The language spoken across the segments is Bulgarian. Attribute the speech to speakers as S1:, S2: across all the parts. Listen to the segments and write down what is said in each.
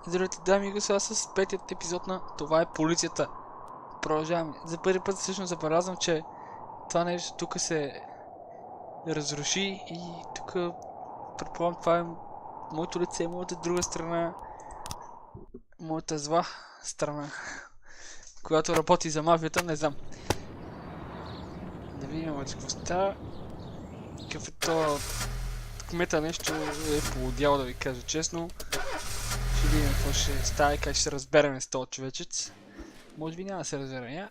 S1: Здравейте, дами и господа, с петият епизод на Това е полицията. Продължаваме. За първи път всъщност забелязвам, че това нещо тук се разруши и тук предполагам това е моето лице, моята друга страна, моята зла страна, която работи за мафията, не знам. Да видим обаче какво става. Какъв е то кмета нещо е полудял, да ви кажа честно. Ще видим какво ще става и как ще се разбереме с този човечец. Може би няма да се разбере, я?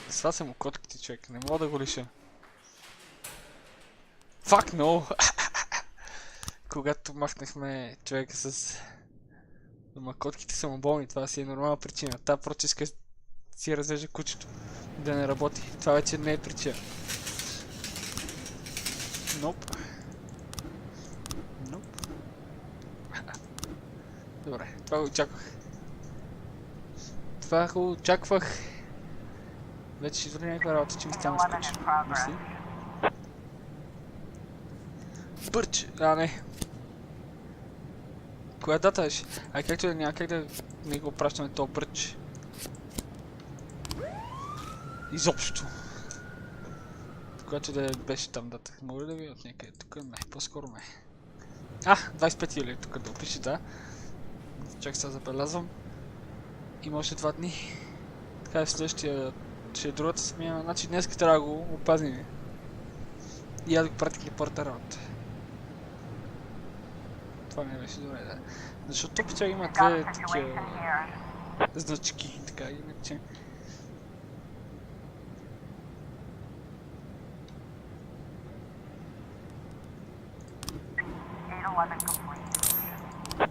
S1: Това са му котките, човек. Не мога да го лиша. Fuck no! Когато махнахме човека с... Ама котките са му болни, това си е нормална причина. Та просто иска си развежда кучето. Да не работи. Това вече не е причина. Ноп. Ноп. Добре, това го очаквах. Това го очаквах. Вече ще извърли някаква работа, че ми стана скучно. Мерси. Бърч! А, не. Коя дата беше? Ай, както да няма как да не го пращаме този бърч. Изобщо. Когато да беше там дата. Мога ли да ви от някъде? Тук не, по-скоро не. 25 юли тук да опише, да. Чак сега забелязвам. Има още 2 дни. Така е следващия, ще е другата смяна. Значи днес трябва да го опазим. И аз да го пратих репорта работа. Това ми беше добре, да. Защото топича има две такива значки, така иначе.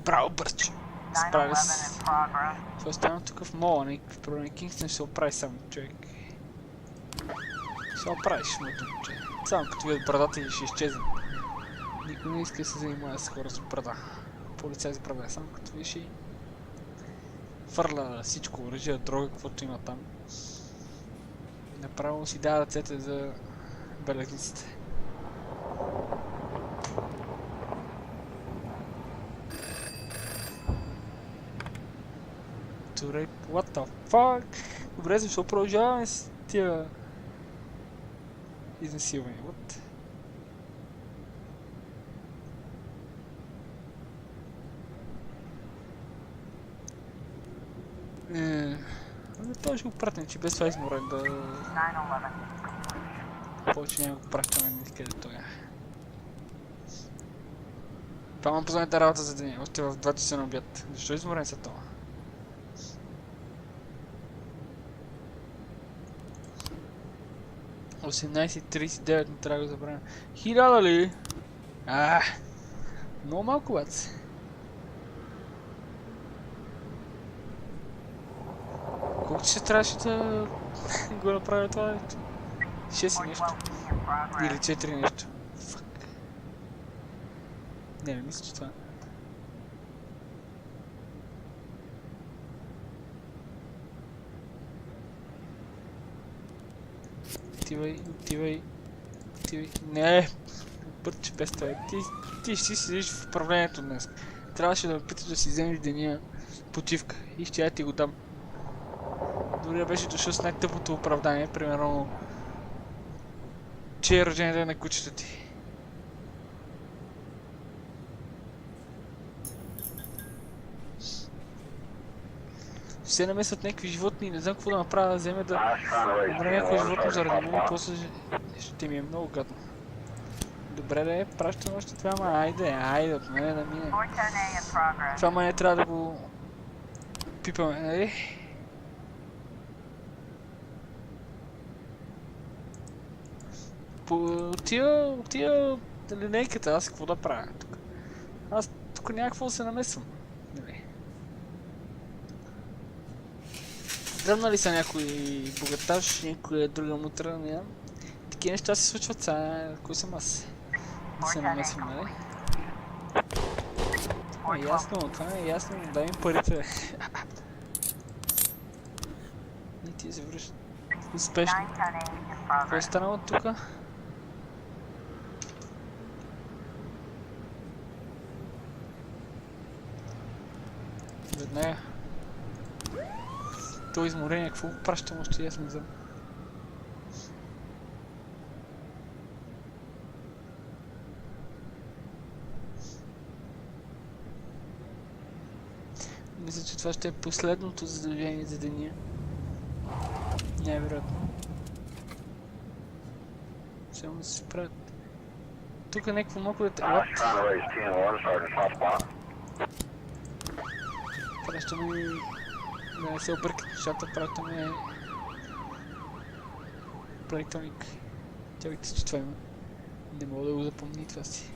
S1: Браво, бърч! Справя се. Това остана тук в мола, никакъв проблем. Кингстън ще се оправи сам, човек. Ще оправиш, моето момче. Само като видят брадата и ще изчезне. Никой не иска да се занимава с хора с брада. Полицай с брада, само като виж и фърля всичко, оръжие, дрога, каквото има там. Направо си дава ръцете за белезниците. What the fuck? Добре, защо продължаваме с тия изнасилвания? What? Но това ще го пратим, че без това изморен да... Повече няма го пращаме никъде той. Това ма познайте работа за деня, още в 2 часа на обяд. Защо изморен са това? В 18:39 не трябва да го забравя. 1000 ли? Много малко, бац. Колко ще трябваше да го направя това? 6 и нещо. Или 4 нещо. Фак. Не мисля, че това. Отивай. Не! Бърче без това. Ти ще си седиш в управлението днес. Трябваше да ме питаш да си вземеш деня почивка. И ще я ти го дам. Дори беше дошъл с най-тъпото оправдание, примерно, че е рожден ден на кучето ти. Все намесват някакви животни и не знам какво да направя, да вземе да умре някакво животно заради мен и после ще ми е много гадно. Добре да е, пращам още това, ама айде от мене да мине. Това май не трябва да го пипаме, нали? Отива линейката, аз какво да правя тук? Аз тук няма какво да се намесвам. Нали? Дръмнали са някой богаташ, някоя друга мутра, не знам. Такива неща се случват сега, кой съм аз? Да се намесвам, нали? Това е ясно, дай ми парите. И ти се връщат успешно. Какво е станало тук? веднага. То изморение, какво пращам още, аз не знам. Мисля, че това ще е последното задължение за деня. Невероятно. Само да се справят. Тук е някакво малко дете. Пращаме... Да не се объркат нещата, пращаме... Плейтоник. Чакайте, че това има. Не мога да го запомни това си.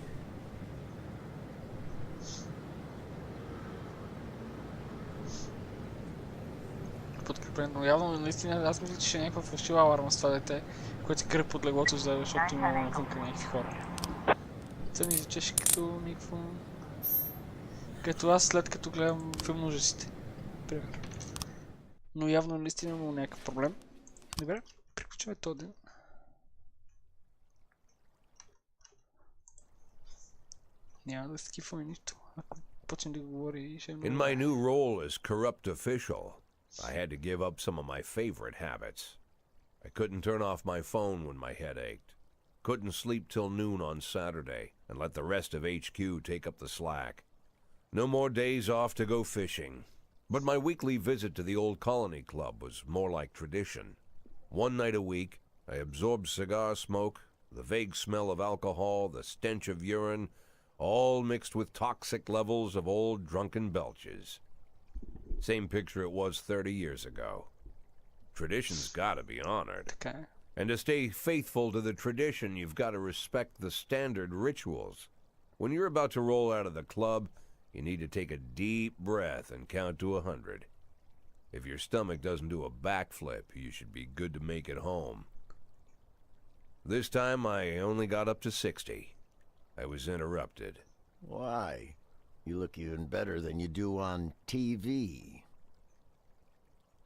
S1: Подкрепено. Явно, наистина, аз мисля, че ще е някаква фалшива аларма с това дете, което се кръв под леглото, защото има навънка някакви хора. Това ми звучеше като някакво... Като аз след като гледам филм на ужасите. Примерно. Но явно наистина има някакъв проблем. Добре, приключваме този ден. Няма да скифаме нищо. Ако почне да говори, ще е много...
S2: In my new role as corrupt official, I had to give up some of my favorite habits. I couldn't turn off my phone when my head ached. Couldn't sleep till noon on Saturday and let the rest of HQ take up the slack. No more days off to go fishing. But my weekly visit to the old colony club was more like tradition. One night a week, I absorbed cigar smoke, the vague smell of alcohol, the stench of urine, all mixed with toxic levels of old drunken belches. Same picture it was 30 years ago. Tradition's gotta be honored.
S1: Okay.
S2: And to stay faithful to the tradition, you've got to respect the standard rituals. When you're about to roll out of the club, you need to take a deep breath and count to 100. If your stomach doesn't do a backflip, you should be good to make it home. This time I only got up to 60. I was interrupted.
S3: Why? You look even better than you do on TV.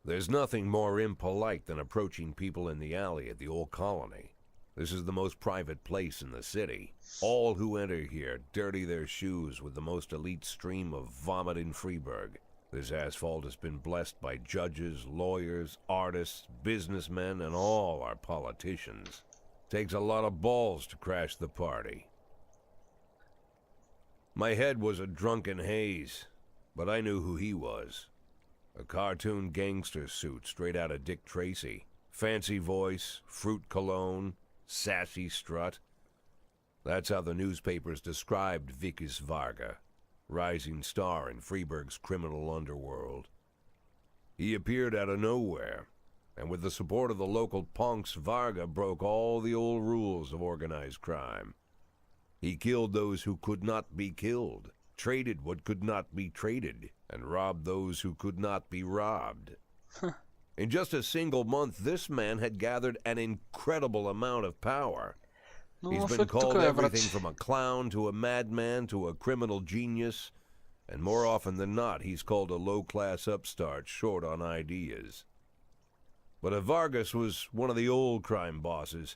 S2: There's nothing more impolite than approaching people in the alley at the old colony. This is the most private place in the city. All who enter here dirty their shoes with the most elite stream of vomit in Freeburg. This asphalt has been blessed by judges, lawyers, artists, businessmen, and all our politicians. Takes a lot of balls to crash the party. My head was a drunken haze, but I knew who he was. A cartoon gangster suit straight out of Dick Tracy. Fancy voice, fruit cologne, sassy strut. That's how the newspapers described Vikas Varga, rising star in Freeburg's criminal underworld. He appeared out of nowhere, and with the support of the local punks, Varga broke all the old rules of organized crime. He killed those who could not be killed, traded what could not be traded, and robbed those who could not be robbed. In just a single month, this man had gathered an incredible amount of power. He's been called everything from a clown to a madman to a criminal genius, and more often than not, he's called a low-class upstart short on ideas. But if Vargas was one of the old crime bosses,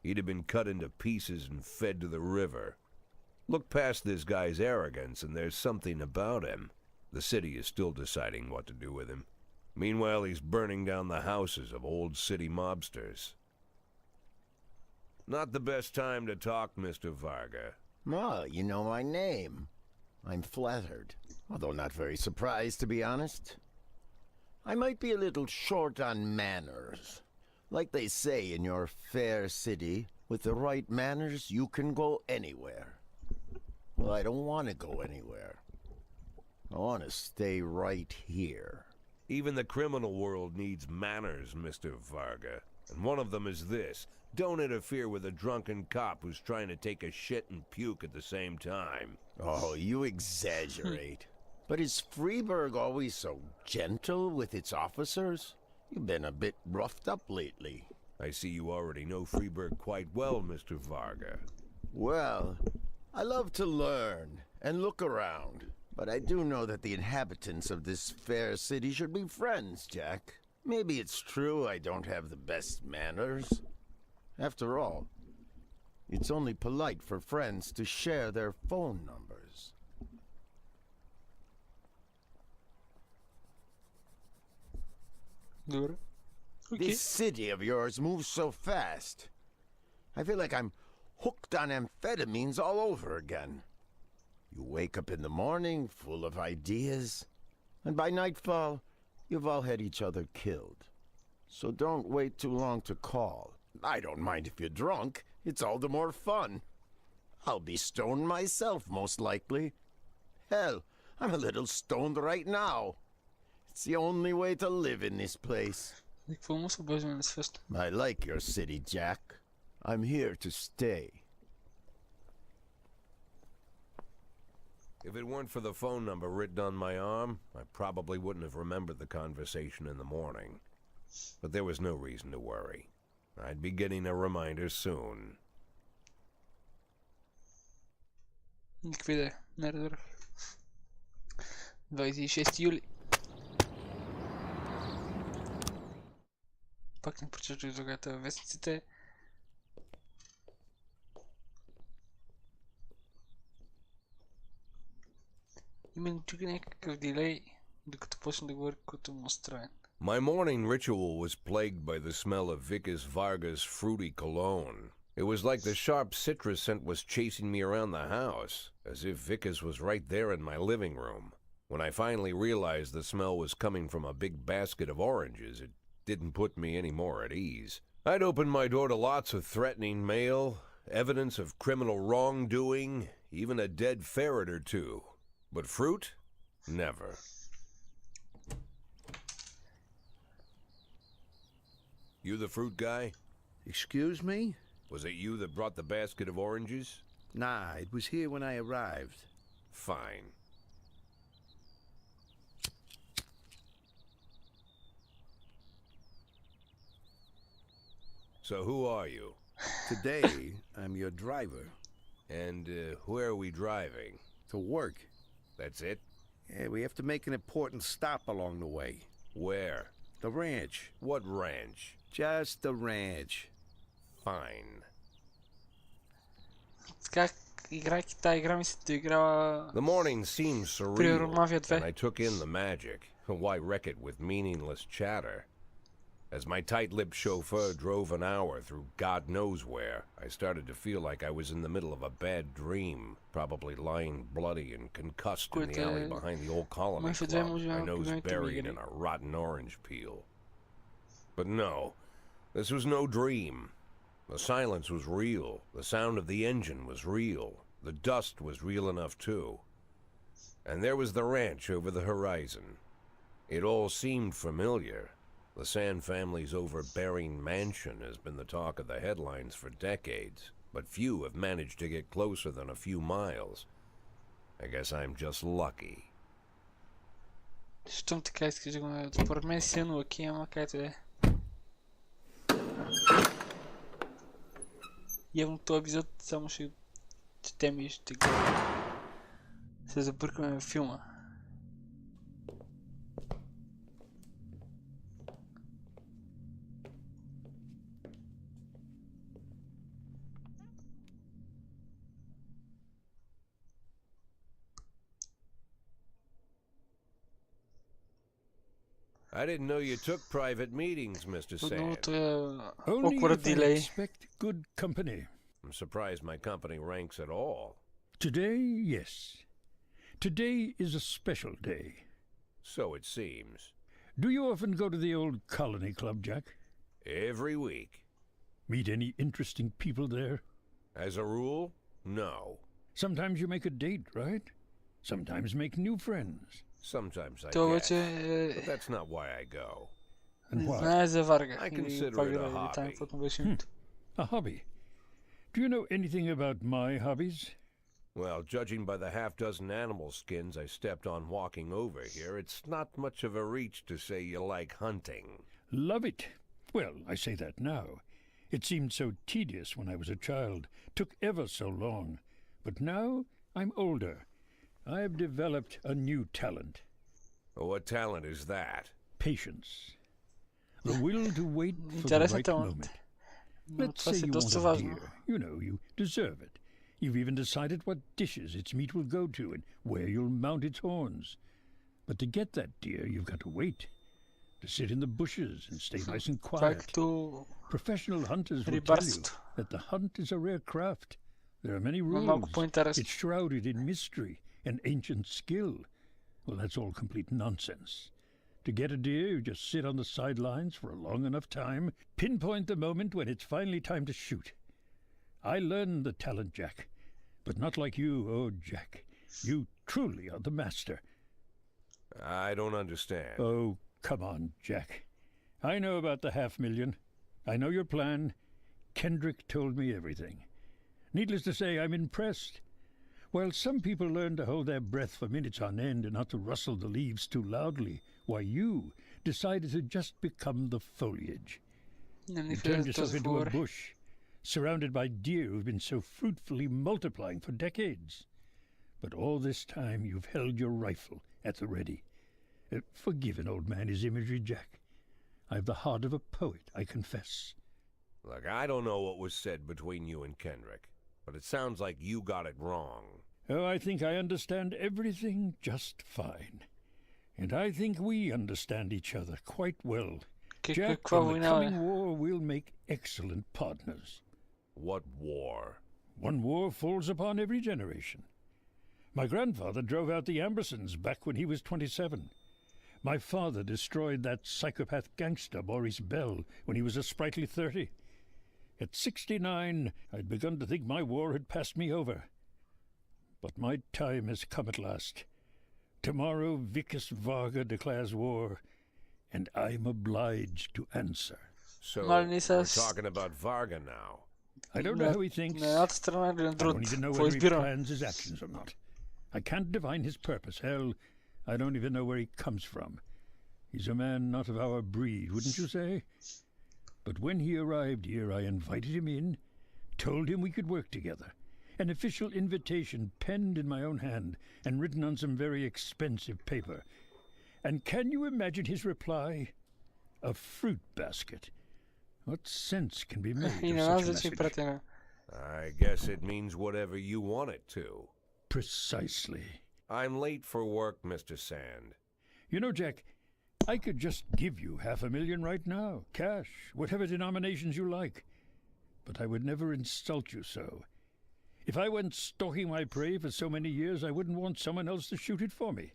S2: he'd have been cut into pieces and fed to the river. Look past this guy's arrogance, and there's something about him. The city is still deciding what to do with him. Meanwhile, he's burning down the houses of old city mobsters. Not the best time to talk, Mr. Varga.
S3: Well, you know my name. I'm flattered, although not very surprised, to be honest. I might be a little short on manners. Like they say in your fair city, with the right manners, you can go anywhere. Well, I don't want to go anywhere. I want to stay right here.
S2: Even the criminal world needs manners, Mr. Varga. And one of them is this. Don't interfere with a drunken cop who's trying to take a shit and puke at the same time.
S3: Oh, you exaggerate. But is Freeburg always so gentle with its officers? You've been a bit roughed up lately.
S2: I see you already know Freeburg quite well, Mr. Varga.
S3: Well, I love to learn and look around. But I do know that the inhabitants of this fair city should be friends, Jack. Maybe it's true I don't have the best manners. After all, it's only polite for friends to share their phone numbers.
S1: Добре. Okay.
S3: This city of yours moves so fast. I feel like I'm hooked on amphetamines all over again. You wake up in the morning full of ideas, and by nightfall, you've all had each other killed. So don't wait too long to call. I don't mind if you're drunk. It's all the more fun. I'll be stoned myself, most likely. Hell, I'm a little stoned right now. It's the only way to live in this place.
S1: Какво му се обаждаме на свеща?
S3: I like your city, Jack. I'm here to stay.
S2: If it weren't for the phone number written on my arm, I probably wouldn't have remembered the conversation in the morning. But there was no reason to worry. I'd be getting a reminder soon.
S1: Никаква идея. Не разбрах. 26 юли. Пак не прочетох другата във вестниците. Има тук някакъв дилей, докато почна да говори, който му устроен.
S2: My morning ritual was plagued by the smell of Vicus Varga's fruity cologne. It was like the sharp citrus scent was chasing me around the house, as if Vicus was right there in my living room. When I finally realized the smell was coming from a big basket of oranges, it didn't put me any more at ease. I'd opened my door to lots of threatening mail, evidence of criminal wrongdoing, even a dead ferret or two. But fruit? Never. You the fruit guy?
S4: Excuse me?
S2: Was it you that brought the basket of oranges?
S4: Nah, it was here when I arrived.
S2: Fine. So who are you?
S4: Today, I'm your driver.
S2: And where are we driving?
S4: To work.
S2: That's it?
S4: Yeah, we have to make an important stop along the way.
S2: Where?
S4: The ranch.
S2: What ranch?
S4: Just the ranch.
S2: Fine.
S1: Как играйки тази игра ми се доиграва...
S2: The morning seemed surreal,
S1: Примерно Мафия 2.
S2: and I took in the magic. Why wreck it with meaningless chatter? As my tight-lipped chauffeur drove an hour through God knows where, I started to feel like I was in the middle of a bad dream, probably lying bloody and concussed in the alley behind the old colony
S1: Мафия 2
S2: club,
S1: може
S2: my
S1: малко
S2: nose
S1: примерите ми
S2: buried
S1: игри.
S2: in a rotten orange peel. But no, this was no dream. The silence was real. The sound of the engine was real. The dust was real enough too. And there was the ranch over the horizon. It all seemed familiar. The Sand family's overbearing mansion has been the talk of the headlines for decades, but few have managed to get closer than a few miles. I guess I'm just lucky.
S1: Щом така искаш да го направя. Според мен си силно лаки, ама където е. Явно този епизод само ще четем и ще го се забъркваме във филма.
S2: I didn't know you took private meetings, Mr. Sand.
S1: Отново е
S5: Only
S1: awkward
S5: if I
S1: delay.
S5: expect good company.
S2: I'm surprised my company ranks at all.
S5: Today, yes. Today is a special day.
S2: So it seems.
S5: Do you often go to the old colony club, Jack?
S2: Every week.
S5: Meet any interesting people there?
S2: As a rule, no.
S5: Sometimes you make a date, right? Sometimes make new friends.
S2: Sometimes I
S1: Това
S2: guess.
S1: обаче
S2: But that's not why I go.
S5: And
S1: не
S5: why?
S1: знае за Варга.
S2: I
S1: Или
S2: consider
S1: пак
S2: it
S1: да
S2: a
S1: види там,
S2: hobby.
S1: каквото беше името.
S5: A hobby. Do you know anything about my hobbies?
S2: Well, judging by the half-dozen animal skins I stepped on walking over here, it's not much of a reach to say you like hunting.
S5: Love it. Well, I say that now. It seemed so tedious when I was a child. Took ever so long. But now I'm older. I've developed a new talent.
S2: What talent is that?
S5: Patience. The will to wait for the
S1: Интересен
S5: right
S1: талант.
S5: moment.
S1: Но
S5: Let's
S1: това
S5: say
S1: си
S5: you
S1: доста
S5: want a
S1: важно.
S5: deer. You know, you deserve it. You've even decided what dishes its meat will go to and where you'll mount its horns. But to get that deer, you've got to wait. to sit in the bushes and stay nice and
S1: Това е
S5: quiet.
S1: като
S5: Professional hunters will tell you
S1: рибарството.
S5: that the hunt is a rare craft. There are many
S1: Но
S5: rules.
S1: малко по-интересно.
S5: It's shrouded in mystery and ancient skill. Well, that's all complete nonsense. To get a deer, you just sit on the sidelines for a long enough time, pinpoint the moment when it's finally time to shoot. I learned the talent, Jack, but not like you, oh, Jack. You truly are the master.
S2: I don't understand.
S5: Oh, come on, Jack. I know about the 500,000. I know your plan. Kendrick told me everything. Needless to say, I'm impressed. While some people learn to hold their breath for minutes on end and not to rustle the leaves too loudly, why you decided to just become the foliage.
S1: Не
S5: You turned yourself into a bush, surrounded by deer who've been so fruitfully multiplying for decades. But all this time you've held your rifle at the ready. Forgive an old man his imagery, Jack. I've the heart of a poet, I confess.
S2: Look, I don't know what was said between you and Kendrick, but it sounds like you got it wrong.
S5: Oh, I think I understand everything just fine. And I think we understand each other quite well. Jack,
S1: Каква
S5: in the
S1: война,
S5: coming
S1: бе?
S5: war we'll make excellent partners.
S2: What war?
S5: One war falls upon every generation. My grandfather drove out the Ambersons back when he was 27. My father destroyed that psychopath gangster Maurice Bell when he was a sprightly 30. At 69, I'd begun to think my war had passed me over. But my time has come at last. Tomorrow Vicus Varga declares war, and I'm obliged to answer.
S2: So
S1: Мали не
S2: we're
S1: са
S2: talking about Varga now.
S5: I don't know how he thinks.
S1: на едната страна или на
S5: I don't
S1: другата.
S5: even know
S1: Какво
S5: whether he
S1: избира?
S5: plans his actions or not. I can't divine his purpose. Hell, I don't even know where he comes from. He's a man not of our breed, wouldn't you say? But when he arrived here, I invited him in, told him we could work together. An official invitation penned in my own hand and written on some very expensive paper. And can you imagine his reply? A fruit basket. What sense can be made
S1: И
S5: of
S1: на
S5: such
S1: нас
S5: a
S1: да си
S5: message?
S1: пратена.
S2: I guess it means whatever you want it to.
S5: Precisely.
S2: I'm late for work, Mr. Sand.
S5: You know, Jack, I could just give you 500,000 right now, cash, whatever denominations you like. But I would never insult you so. If I went stalking my prey for so many years, I wouldn't want someone else to shoot it for me.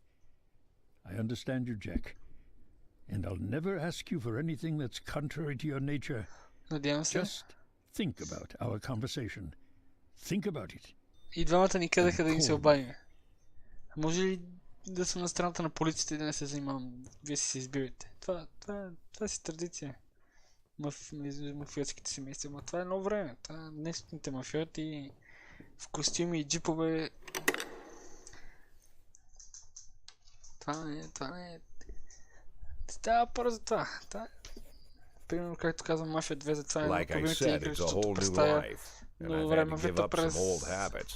S5: I understand you, Jack. And I'll never ask you for anything that's contrary to your nature.
S1: Надявам се.
S5: Just think about our conversation. Think about it.
S1: И двамата ни казаха да им се обадим. Може ли да съм на страната на полицията и да не се занимавам? Вие си се избивате. Това си традиция. Между мафиотските семейства. Ма това е едно време. Това е днешните мафиоти в костюми и джипове. Това не е. Става пара за това. Примерно, както казвам, Мафия 2, за това е едно от
S2: Like I
S1: любимите
S2: said,
S1: игри,
S2: it's a
S1: защото
S2: whole new
S1: представя
S2: life, and
S1: много
S2: I've had
S1: време
S2: to give
S1: вета
S2: up some
S1: през
S2: old habits.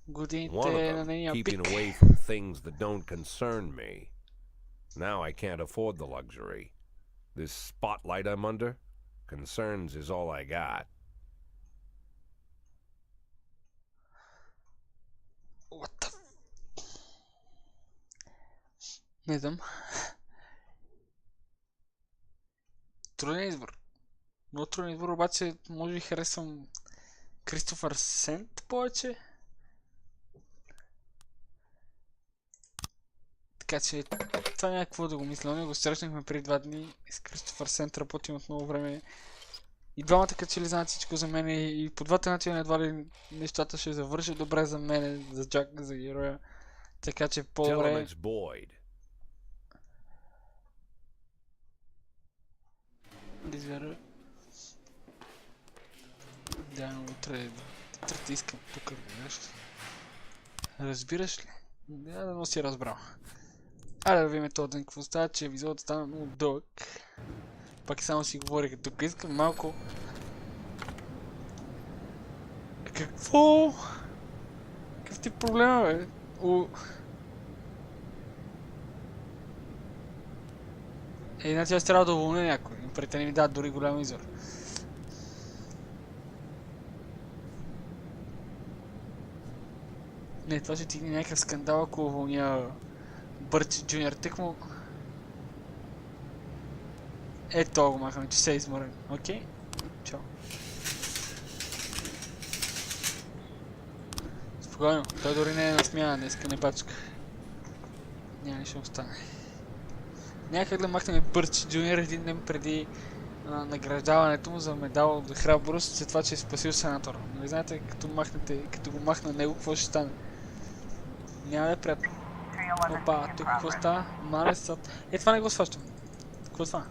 S1: годините
S2: One of
S1: на
S2: them,
S1: нейния
S2: keeping
S1: пик.
S2: away from things that don't concern me. Now I can't afford the luxury. This spotlight I'm under, concerns is all I got.
S1: What the... Не знам. Труден избор. Много труден избор, обаче може би харесвам Кристофър Сент повече. Така че това няма какво да го мисля. Ние го срещнахме преди 2 дни. С Кристофър Сент работим от много време. И двамата като че ли знаят всичко за мен. И по двата начина едва ли нещата ще завършат добре за мен, за Джак, за героя. Така че
S2: Tell him
S1: по-добре...
S2: it's Boyd.
S1: Да извера. Да, утре ти искам тук, разбираш ли? Да но си разбрал. Айде да видим този ден какво става, че епизодът стана много дълъг. Пак само си говорих, тук искам малко... Какво? Какъв ти проблема, бе? Иначе аз трябва да уволня някой. Парите не ми дадат дори голям изор. Не, това ще тигне някакъв скандал, ако уволня Бърчи Джуниор. Тък му... Ето го махаме, че се е изморен. Окей? Чао. Спокойно, той дори не е на смяна днеска, не бачка. Няма нищо остане. Някак да махнем Бърч Джуниор един ден преди награждаването му за медал за храброст за това, че е спасил сенатора. Нали знаете, като го махна него, какво ще стане? Няма да е приятно. Опа, тук какво става? Малесът. Е, това не го сващам. Какво е това?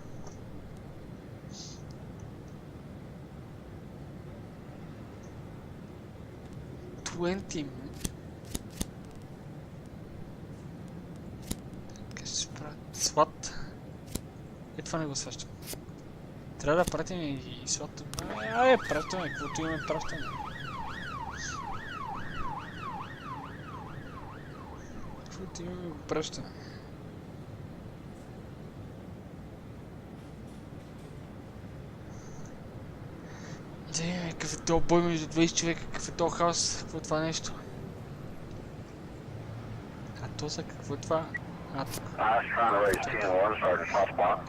S1: Twenty. Как ще се правят? Сват. Е, това не го сващам. Трябва да пратим и сват. Пращаме, каквото имаме пращаме. Каквото имаме го пращаме. Да видим какъв е този бой между 20 човека, какъв е този хаос, какво е това нещо? А то са какво е това? Тук.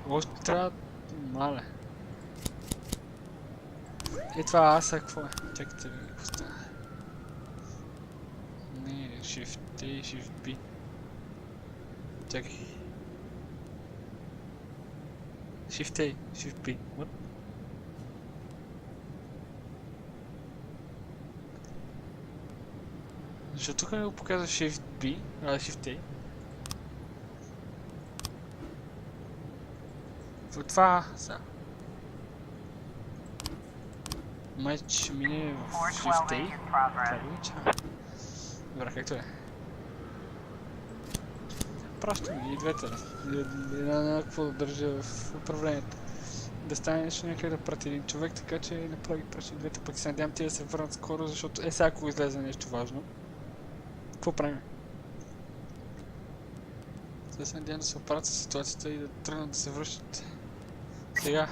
S1: Още трябва... Мале. Е това аса какво е? Чакайте ви какво става. Не, Shift A и Shift B. Чакай. Shift A, Shift B. What? Защо тук не го показва Shift B, Shift A? Какво това са? Майч мине в Shift A? Това ли ча? Добре, както е. Пращам ги и двете. Една какво да държа в управлението. Да стане нещо някъде да прати един човек, така че направи пращи двете, пък се надявам тия да се върнат скоро, защото сега ако излезе нещо важно. Какво правим? Сега се надявам да се оправят със ситуацията и да тръгнат да се връщат. Сега.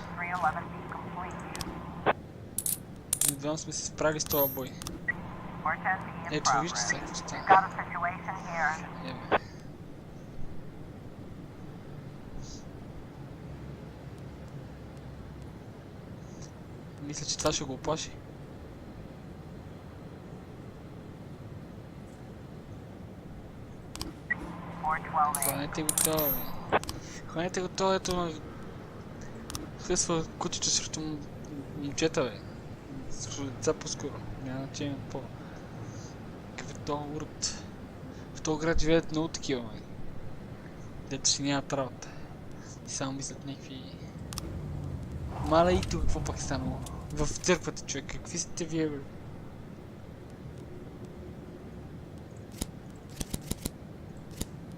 S1: Едва сме се справили с този бой. Ето, вижте сега какво става. Мисля, че това ще го оплаши. Хванете го това, бе. Хванете го това, ето на... Хъсва кучето срещу момчета, бе. Срещу деца по-скоро. Няма значение по... Какъв е този урод. В този град живеят много такива, бе. Дето си нямат работа. И само мислят някакви... Мала и тук какво пак станало? В църквата, човек. Какви сте вие, бе?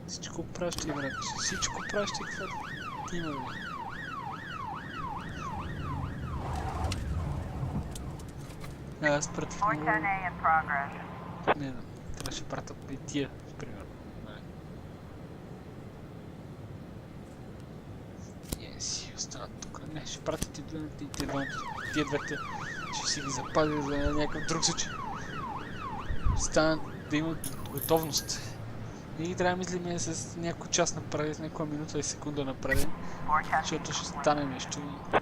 S1: Всичко пращай, брат. Всичко пращай, каквото има, бе. Аз пратих много... Не знам. Трябваше пратят и тия, примерно. Си останат тук. Не, ще пратят и тия двете. Ще си ги запазя за някакъв друг случай. Станат да имат готовност. И трябва да мислим с някой час напред, с някоя минута и секунда напред, защото ще стане нещо и...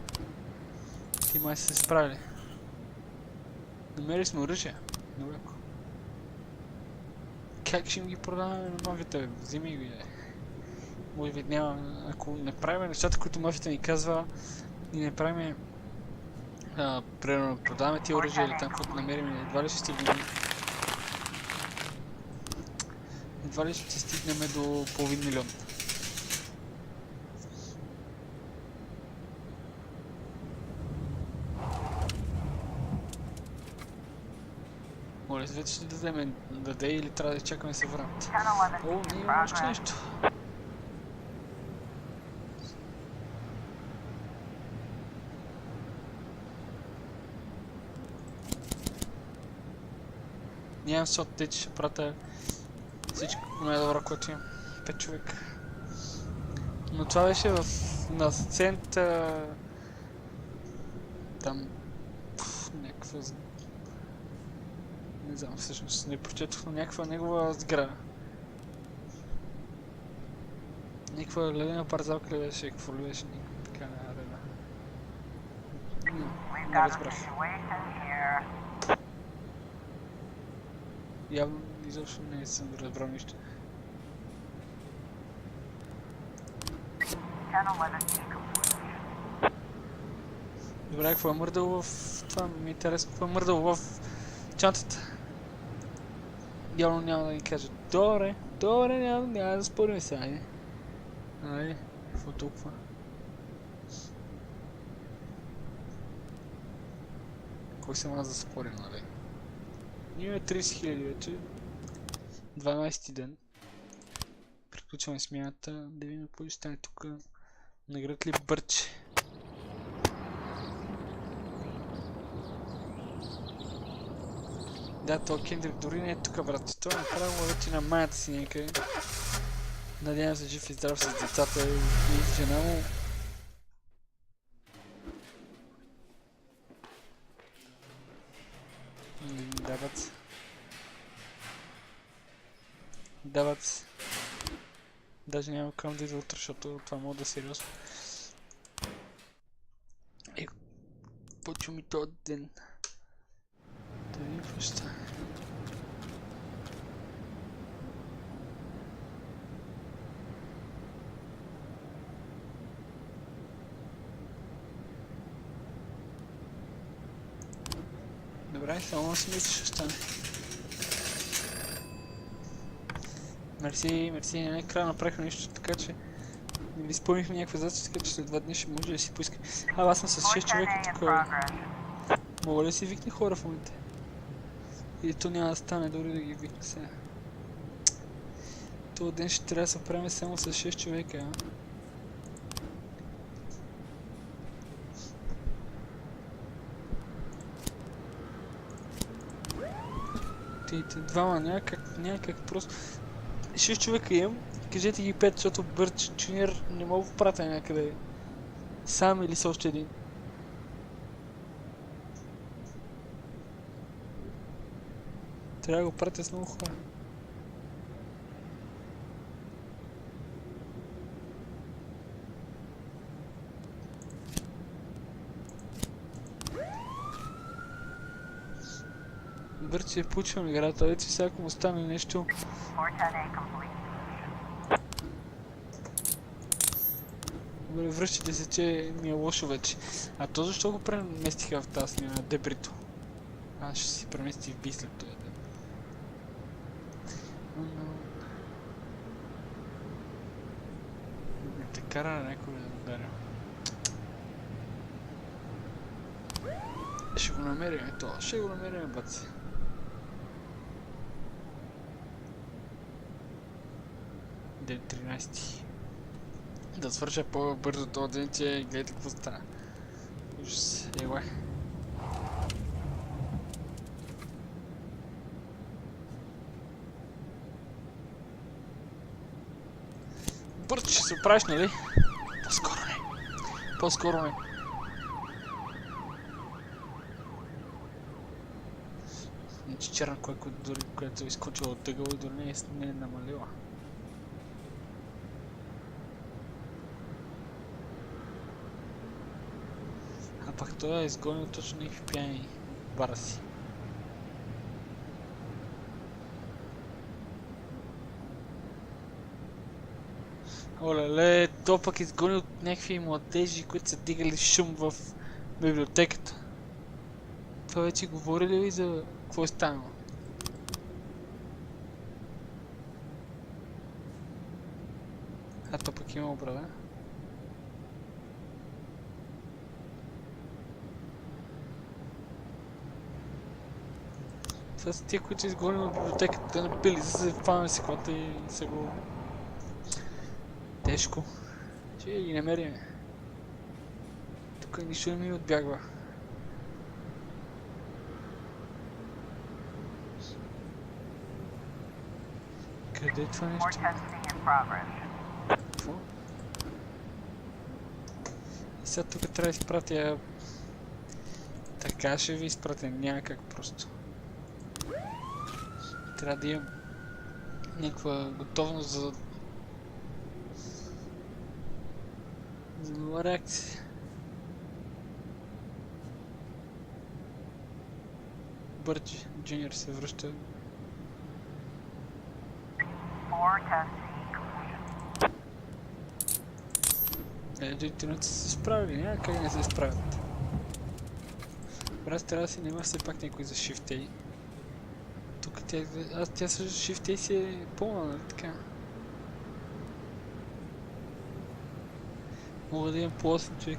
S1: Ти май се справили. Намерили сме оръжие. Много яко. Как ще им ги продаваме на мафията? Вземи ги, може би няма... Ако не правим нещата, които мафията ни казва, и не правим... Примерно продаваме тия оръжия или там, каквото намерим, едва ли ще стигнем... Едва ли ще стигнем до половин милион. Моля, вече ще дадем даде или трябва да чакаме да се върнат. О, не има още нещо. Нямам сот, те че ще пратя всичко най-добро, което имам. 5 човека. Но това беше на сцента... Там... някаква... Не знам, всъщност не прочетох, но някаква негова сграда. Някаква ледена парзалка ли беше, какво ли беше, така нарена. Не разбрах. Явно изобщо не съм разбрал нищо. Добре, какво е мърдало в... Това ми е интересно. Какво е мърдало в чантата? Явно няма да ни кажа. Добре, няма да спорим сега, айде. Айде, какво толкова? Кой съм аз да спорим, нали? Ние 30 000 вече. 12-ти ден. Приключваме смяната. Да видим какво ще стане тук. Наград ли бърче? Да, то Кендрик дори не е тук, брат. Той е направил вече на майната си някъде. Надявам се жив и здрав с децата и жена му. Дават се. Даже няма към да идва утре, защото това мога да е сериозно. Почва ми този ден. Да видим какво ще стане. Добре, само да си мисля, ще стане. Мерси, не накрая направихме нещо, така че не ви спомнихме някаква задача, така че след 2 дни ще може да си поиска. Аз съм с 6 човека тук. Мога ли да си викне хора в момента? Или то няма да стане дори да ги викне сега. Този ден ще трябва да се правим само с 6 човека, а? Тите двама някак просто... 6 човека имам, кажете ги 5, защото Бърч Джуниор не мога да пратя някъде. Сам или с още един. Трябва да го пратя с много хора. Бърч е получил играта, вече всяко му стане нещо. Добре, връщате се, че ми е лошо вече. А то защо го преместиха в тази смяна? Дебрито. Аз ще си премести в Би след това ден. Не те кара на някой да ударя. Ще го намерим, ще го намерим, баци. Ден 13. Да свърша по-бързо този ден, че гледайте какво стана. Ужас, еле. Бързо ще се оправиш, нали? По-скоро не. Значи черна кой, която е изкочила от тъгъл и дори не е намалила. А пак той е изгонил точно някакви пияни бара си. Олеле, то пък изгонил някакви младежи, които са дигали шум в библиотеката. Това вече говорили ли за какво е станало? А то пък има брада. Това са тия, които са изгонили от библиотеката, да напили, за да се фанали си колата и са го... Тежко. Ще ги намерим. Тук нищо не ми отбягва. Къде е това нещо? Какво? И сега тук трябва да изпратя... Така ще ви изпратя, няма как просто. Трябва да имам някаква готовност за нова реакция. Бърч Джуниор се връща. Директивните са се справили, няма как не се справят. Брат, трябва да си нема все пак някой за Shift-A. Тук тя с Shift-A си е пълна, нали така? Мога да имам по 8 човек.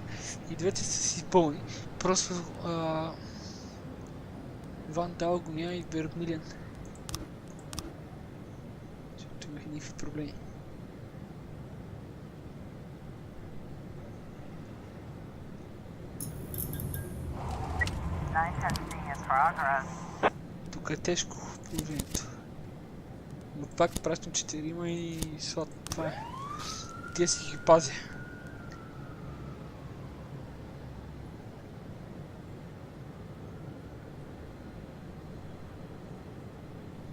S1: И двете са си пълни. Просто Ван Дал го няма и Вермилен. Защото имах никакви проблеми. Тук е тежко положението. Но пак пращам 4 и слад. Това е. Тия си ги пазя.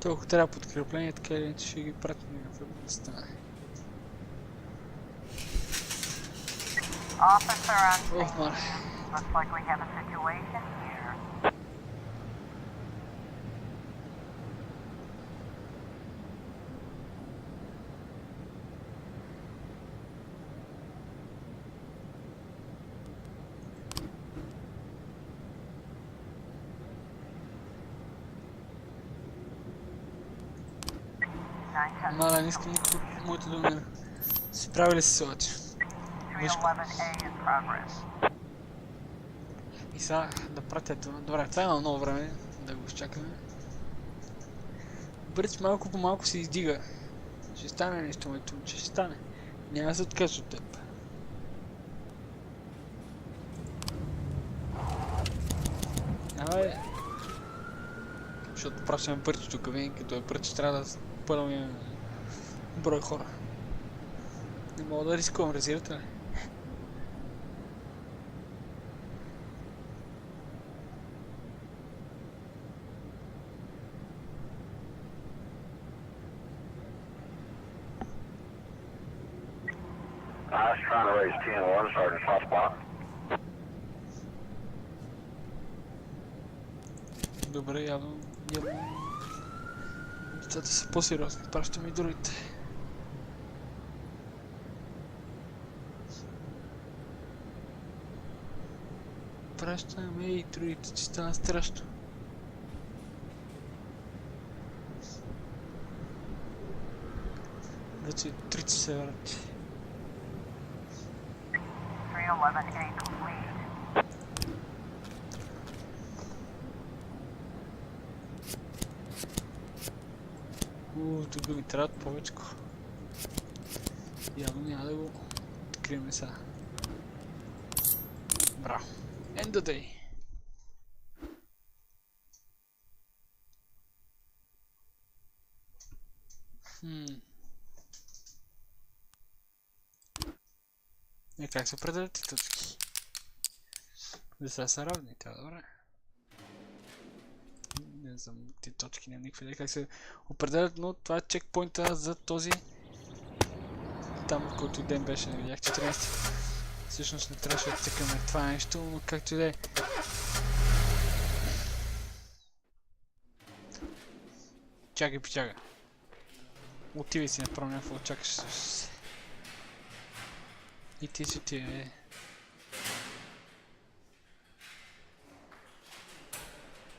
S1: Толкова трябва подкрепление, така или иначе ще ги пратим някаква да стане. Ох, мале. Мала, не искам никой от моите до мен. Справили се обаче. И сега да пратя това. Добре, това има много време да го изчакаме. Бърч малко по малко се издига. Ще стане нещо, моето момче, ще стане. Няма да се откажа от теб. Давай. Защото пращаме Бърч тук, винаги като е Бърч, трябва да пълним брой хора. Не мога да рискувам, разбирате ли?
S6: I was trying to raise 10-1, Sergeant Hotspot.
S1: Добре, явно нещата са по-сериозни. Пращаме и другите. Пращаме и другите, че стана страшно. Вече 3 часа върнати.
S6: 311A complete.
S1: Тук ми трябват повечко. Явно няма да го открием сега. Браво. End the day. Как се определят и точки? Да са равни, това добре. Не знам, тези точки няма никаква идея как се определят, но това е чекпоинта за този там, в който ден беше, не видях 14. Всъщност не трябваше да цъкаме това нещо, но както и да е. Чакай, пичага. Отивай си направо някакво, чакаш. И ти си отивай.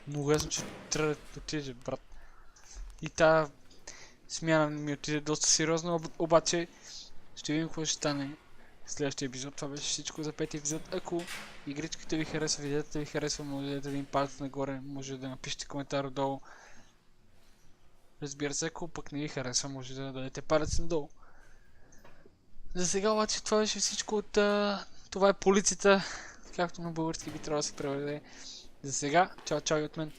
S1: Много ясно, че трябва да отиде, брат. И тази смяна ми отиде доста сериозно, обаче ще видим какво ще стане в следващия епизод. Това беше всичко за 5 епизод. Ако игричката ви харесва, видеята ви харесва, може да дадете един палец нагоре, може да напишете коментар отдолу. Разбира се, ако пък не ви харесва, може да дадете палец надолу. За сега обаче това беше всичко от това е полицията, както на български би трябвало да се преведе. За сега, чао чао и от мен.